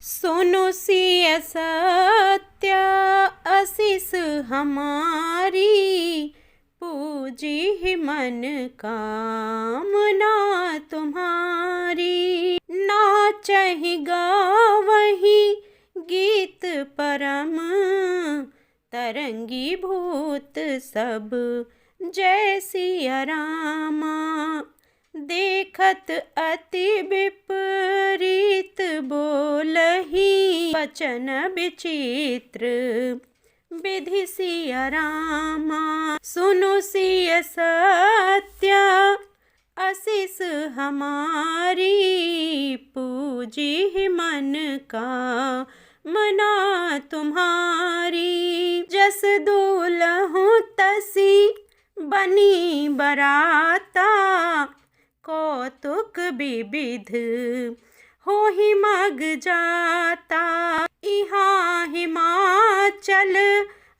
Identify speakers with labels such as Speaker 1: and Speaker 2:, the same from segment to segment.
Speaker 1: सुनो सिय सत्य आशीष हमारी, पूजी ही मन कामना तुम्हारी। नाचहि गावहि गीत परम, तरंगी भूत सब जय सिया रामा। देखत अति विपरीत बोलहि, वचन विचित्र विधि सिया रामा। सुनो सिय सत्य आशीष हमारी, पूजी ही मन का मना तुम्हारी। जस दुलहूँ तसी बनी बराता, कौतुक विविध होहि मग जाता। इहाँ हिमाचल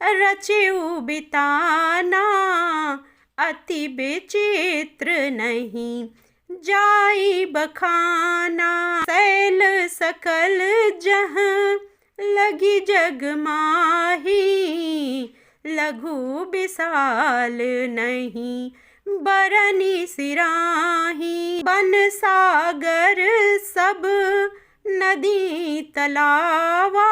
Speaker 1: रचिउ बिताना, अति विचित्र नहीं जाई बखाना। शैल सकल जहाँ लगी जग माही, लघु विशाल नहीं बरनी सिराही। बन सागर सब नदी तलावा,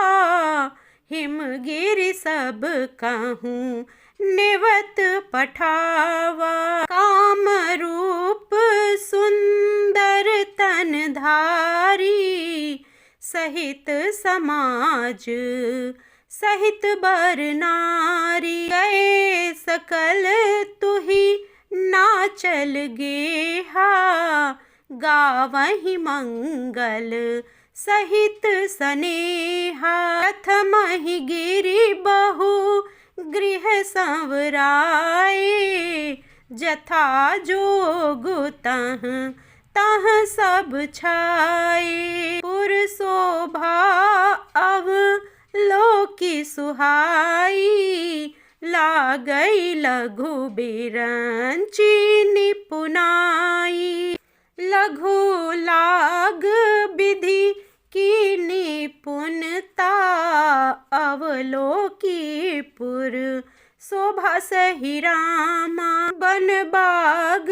Speaker 1: हिमगिरि सब कहूँ निवत पठावा। काम रूप सुंदर तन धारी, सहित समाज सहित बर नारी। गए सकल तुहि नाचल गेहा, गावहि मंगल सहित सनेहा। प्रथमहि गिरि बहु गृह संवराए, जथा जोगु तहाँ तहाँ सब छाए। पुर शोभा अवलोकि सुहाई, लागई लघु बिरंची निपुनाई। लघु लाग विधि की निपुणता, अवलोकी पुर शोभा सही रामा। बन बाग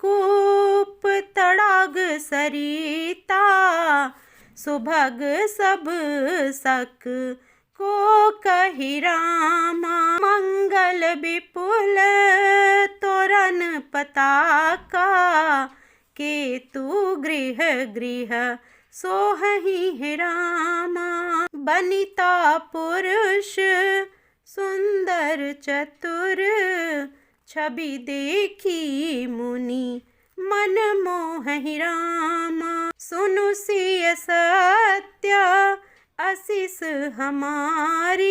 Speaker 1: कूप तड़ाग सरिता, सुभग सब सक को कहि रामा। मंगल विपुल तोरण पताका, केतु गृह गृह सोहहि हे रामा। बनिता पुरुष सुंदर चतुर, छवि देखी मुनि मन मोहि रामा। सुनु सिय सत्य आशीष हमारी,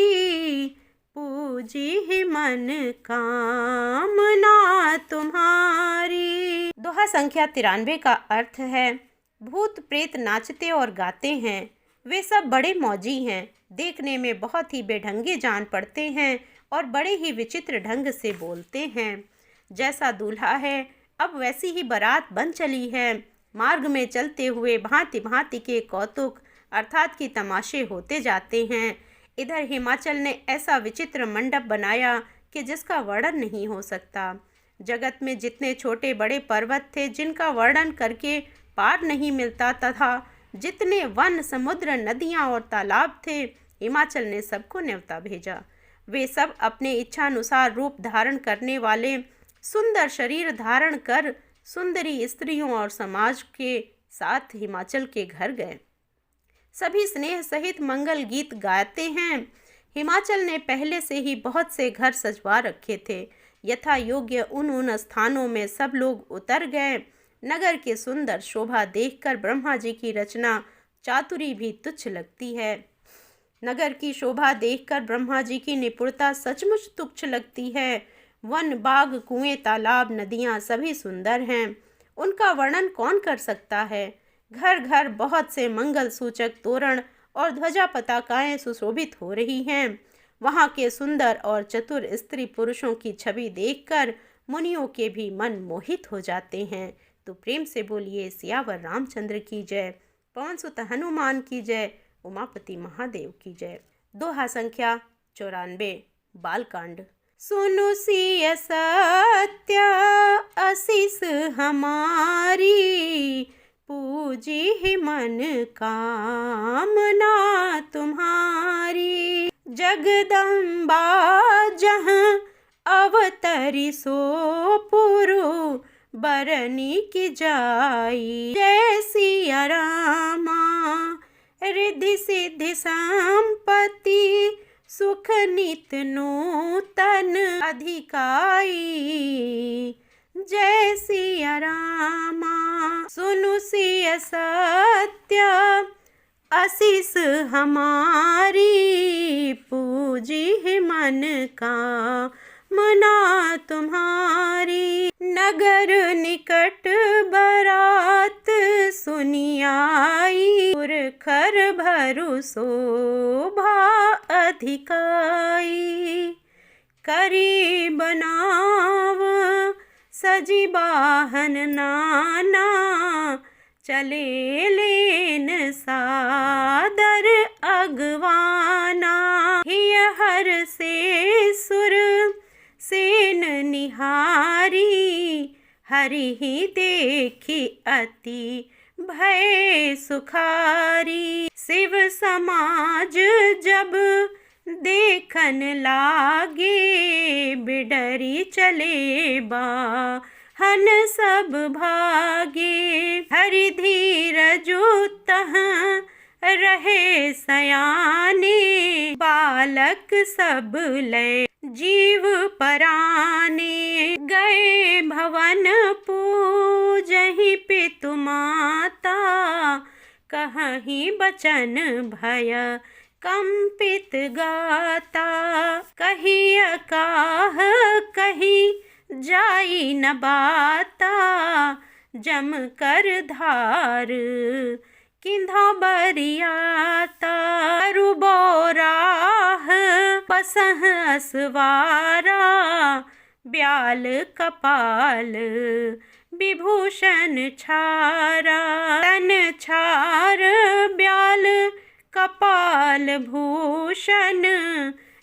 Speaker 1: पूजी ही मन कामना तुम्हारी। दोहा संख्या 93 का अर्थ है, भूत प्रेत नाचते और गाते हैं, वे सब बड़े मौजी हैं, देखने में बहुत ही बेढंगे जान पड़ते हैं और बड़े ही विचित्र ढंग से बोलते हैं। जैसा दूल्हा है अब वैसी ही बारात बन चली है। मार्ग में चलते हुए भांति भांति के कौतुक अर्थात कि तमाशे होते जाते हैं। इधर हिमाचल ने ऐसा विचित्र मंडप बनाया कि जिसका वर्णन नहीं हो सकता। जगत में जितने छोटे बड़े पर्वत थे जिनका वर्णन करके पार नहीं मिलता, तथा जितने वन समुद्र नदियाँ और तालाब थे, हिमाचल ने सबको न्योता भेजा। वे सब अपने इच्छानुसार रूप धारण करने वाले सुंदर शरीर धारण कर सुंदरी स्त्रियों और समाज के साथ हिमाचल के घर गए। सभी स्नेह सहित मंगल गीत गाते हैं। हिमाचल ने पहले से ही बहुत से घर सजवा रखे थे। यथा योग्य उन स्थानों में सब लोग उतर गए। नगर के सुंदर शोभा देखकर ब्रह्मा जी की रचना चातुरी भी तुच्छ लगती है। नगर की शोभा देखकर ब्रह्मा जी की निपुणता सचमुच तुच्छ लगती है। वन बाग कुएं तालाब नदियाँ सभी सुंदर हैं, उनका वर्णन कौन कर सकता है। घर घर बहुत से मंगल सूचक तोरण और ध्वजा पताकाएं सुशोभित हो रही हैं। वहाँ के सुंदर और चतुर स्त्री पुरुषों की छवि देखकर मुनियों के भी मन मोहित हो जाते हैं। तो प्रेम से बोलिए सियावर रामचंद्र की जय, पवन सुत हनुमान की जय, उमापति महादेव की जय। दोहा संख्या 94। बालकांड। सुनु सिय सत्य आशीष हमारी, पूजी ही मन कामना तुम्हारी। जगदम्बा जहाँ अवतरी सो पुरु बरनी की जाई। जय सिया रामा रिद्धि सिद्धि संपत्ति, सुख नित नूतन अधिकाई। जय सिया रामा। सुनु सिय सत्य आशीष हमारी, पूजी ही मन का मना तुम्हारी। नगर निकट बरात सुनी आई, पुरखर भरु शोभा अधिकाई। करी बनाव सजी बाहन नाना, चले लेन सादर अगवाना। हिय हर से सुर सेन निहारी, हरि ही देखी अति भय सुखारी। शिव समाज जब देखन लागे, बिडरी चले बाहन सब भागे। हरि धीरजु तहाँ रहे सयाने, बालक सब लय जीव पराने। गए भवन पूजहि पितु माता, कहहि बचन भय कंपित गाता। कही अकाह कही जाई न बाता, जम कर धार किन्धा बरियाता। रुबोराह पसह असवारा, ब्याल कपाल विभूषण छारा। तन छार ब्याल कपाल भूषण,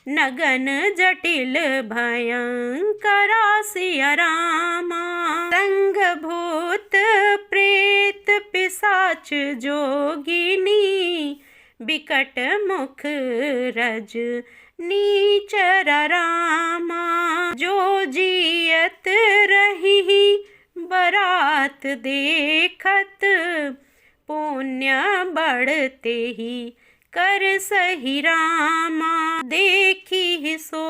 Speaker 1: नगन जटिल भयंकरा सिया रामा। संग भूत प्रेत पिशाच जोगिनी, बिकट मुख रज नीचर रामा। जो जियत रही बरात देखत, पुण्य बढ़ते ही कर सही रामा। देखी सो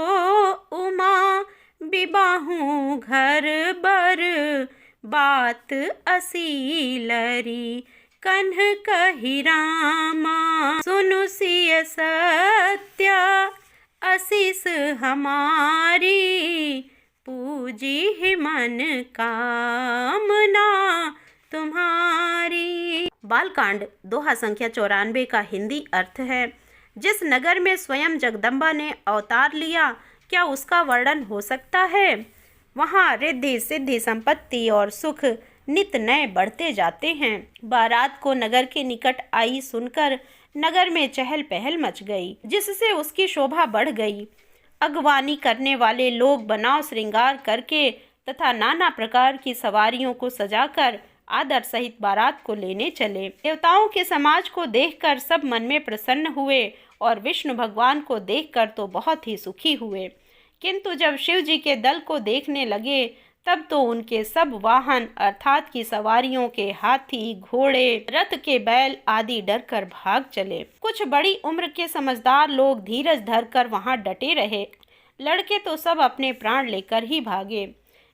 Speaker 1: उमा बिबाहू घर बर, बात असीलरी कन्ह कही रामा। सुनु सिय सत्य आशीष हमारी, पूजी ही मन कामना तुम्हारी। बालकांड। दोहा संख्या 94 का हिंदी अर्थ है। जिस नगर में स्वयं जगदम्बा ने अवतार लिया, क्या उसका वर्णन हो सकता है। वहाँ रिद्धि सिद्धि संपत्ति और सुख नित नए बढ़ते जाते हैं। बारात को नगर के निकट आई सुनकर नगर में चहल पहल मच गई, जिससे उसकी शोभा बढ़ गई। अगवानी करने वाले लोग बनाव श्रृंगार करके तथा नाना प्रकार की सवारियों को सजाकर आदर सहित बारात को लेने चले। देवताओं के समाज को देखकर सब मन में प्रसन्न हुए और विष्णु भगवान को देखकर तो बहुत ही सुखी हुए। किंतु जब शिव जी के दल को देखने लगे, तब तो उनके सब वाहन अर्थात की सवारियों के हाथी, घोड़े, रथ के बैल आदि डर कर भाग चले। कुछ बड़ी उम्र के समझदार लोग धीरज धरकर वहां डटे रहे। लड़के तो सब अपने प्राण लेकर ही भागे।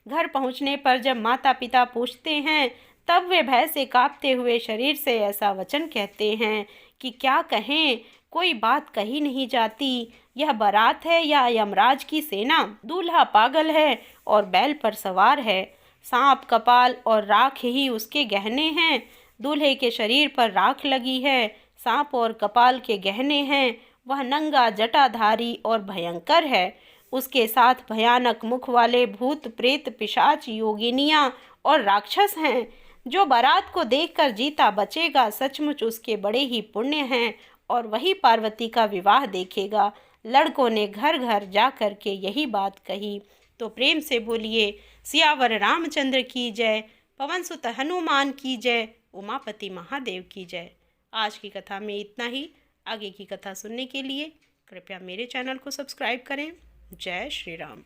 Speaker 1: घर पहुंचने पर जब माता पिता पूछते हैं, तब वे भय से कांपते हुए शरीर से ऐसा वचन कहते हैं कि क्या कहें, कोई बात कही नहीं जाती। यह बारात है या यमराज की सेना। दूल्हा पागल है और बैल पर सवार है। सांप, कपाल और राख ही उसके गहने हैं। दूल्हे के शरीर पर राख लगी है, सांप और कपाल के गहने हैं। वह नंगा, जटाधारी और भयंकर है। उसके साथ भयानक मुख वाले भूत, प्रेत, पिशाच, योगिनियाँ और राक्षस हैं। जो बारात को देखकर जीता बचेगा, सचमुच उसके बड़े ही पुण्य हैं और वही पार्वती का विवाह देखेगा। लड़कों ने घर घर जा कर के यही बात कही। तो प्रेम से बोलिए सियावर रामचंद्र की जय, पवन सुत हनुमान की जय, उमापति महादेव की जय। आज की कथा में इतना ही। आगे की कथा सुनने के लिए कृपया मेरे चैनल को सब्सक्राइब करें। जय श्री राम।